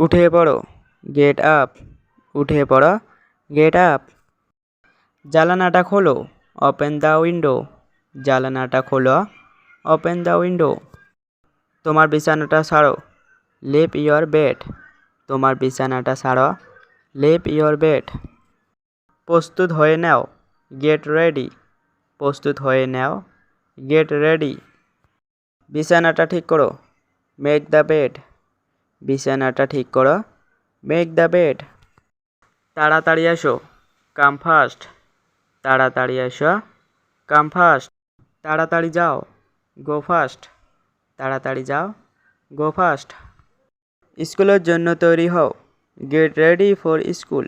উঠে পড়ো, get up. উঠে পড়ো, গেট আপ। জানালাটা খোলো, ওপেন দ্য উইন্ডো। জানালাটা খোলো, ওপেন দ্য উইন্ডো। তোমার বিছানাটা ছাড়ো, লিভ ইয়োর বেড। তোমার বিছানাটা ছাড়ো, লিভ ইয়োর বেড। প্রস্তুত হয়ে নাও, গেট রেডি। প্রস্তুত হয়ে নাও, গেট রেডি। বিছানাটা ঠিক করো, মেক দ্য বেড। বিছানাটা ঠিক করো, মেক দ্য বেড। তাড়াতাড়ি এসো, কাম ফাস্ট। তাড়াতাড়ি এসো, কাম ফাস্ট। তাড়াতাড়ি যাও, গো ফাস্ট। তাড়াতাড়ি যাও, গো ফাস্ট। স্কুলের জন্য তৈরি হও, গেট রেডি ফর স্কুল।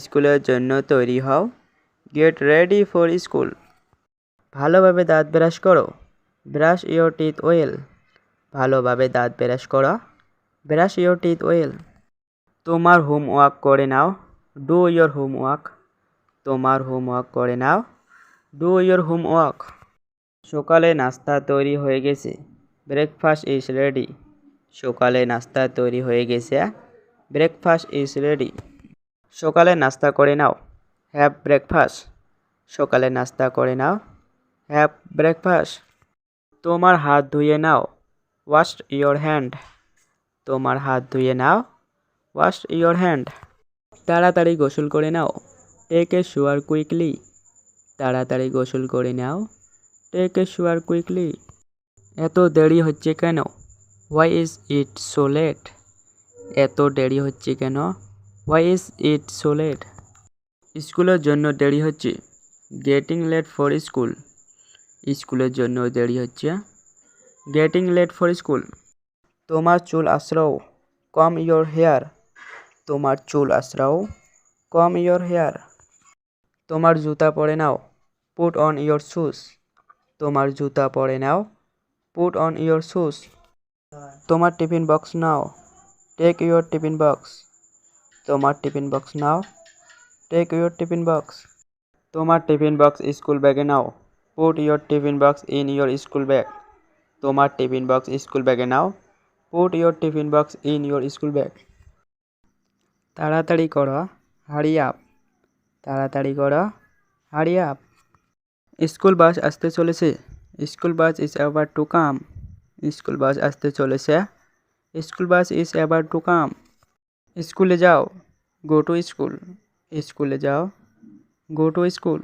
স্কুলের জন্য তৈরি হও, গেট রেডি ফর স্কুল। ভালোভাবে দাঁত ব্রাশ করো, ব্রাশ ইয়োর টিথ ওয়েল। ভালোভাবে দাঁত ব্রাশ করো, ব্রাশ ইয়োর টিথ ওয়েল। তোমার হোমওয়ার্ক করে নাও, ডু ইয়োর হোমওয়ার্ক। তোমার হোমওয়ার্ক করে নাও, ডু ইয়োর হোমওয়ার্ক। সকালে নাস্তা তৈরি হয়ে গেছে, ব্রেকফাস্ট ইজ রেডি। সকালে নাস্তা তৈরি হয়ে গেছে, ব্রেকফাস্ট ইজ রেডি। সকালে নাস্তা করে নাও, হ্যাভ ব্রেকফাস্ট। সকালে নাস্তা করে নাও, হ্যাভ ব্রেকফাস্ট। তোমার হাত ধুয়ে নাও, ওয়াশ ইয়োর হ্যান্ড। তোমার হাত ধুয়ে নাও, ওয়াশ ইয়োর হ্যান্ড। তাড়াতাড়ি গোসল করে নাও, টেক এ শাওয়ার কুইকলি। তাড়াতাড়ি গোসল করে নাও, টেক এ শাওয়ার কুইকলি। এত দেরি হচ্ছে কেন, why is it so late. এত দেরি হচ্ছে কেন, why is it so late. স্কুলের জন্য দেরি হচ্ছে, গেটিং লেট ফর স্কুল। স্কুলের জন্য দেরি হচ্ছে, গেটিং লেট ফর স্কুল। তোমার চুল আঁচড়াও, কম ইয়োর হেয়ার। তোমার চুল আঁচড়াও, কম ইয়োর হেয়ার। তোমার জুতা পরে নাও, পুট অন ইয়োর শুজ। তোমার জুতা পরে নাও, পুট অন ইয়োর শুজ। তোমার টিফিন বক্স নাও, টেক ইয়োর টিফিন বক্স। তোমার টিফিন বক্স নাও, টেক ইয়োর টিফিন বক্স। তোমার টিফিন বক্স স্কুল ব্যাগে নাও, put your tiffin box in your school bag. তোমার টিফিন বক্স স্কুল ব্যাগে নাও, put your tiffin box in your school bag. তাড়াতাড়ি করো, হারি আপ। তাড়াতাড়ি করো, হারি আপ। স্কুল বাস আসতে চলেছে, school bus is about to come. School bus আসতে চলেছে, school bus is about to come. স্কুলে যাও, গো টু স্কুল। স্কুলে যাও, গো টু স্কুল।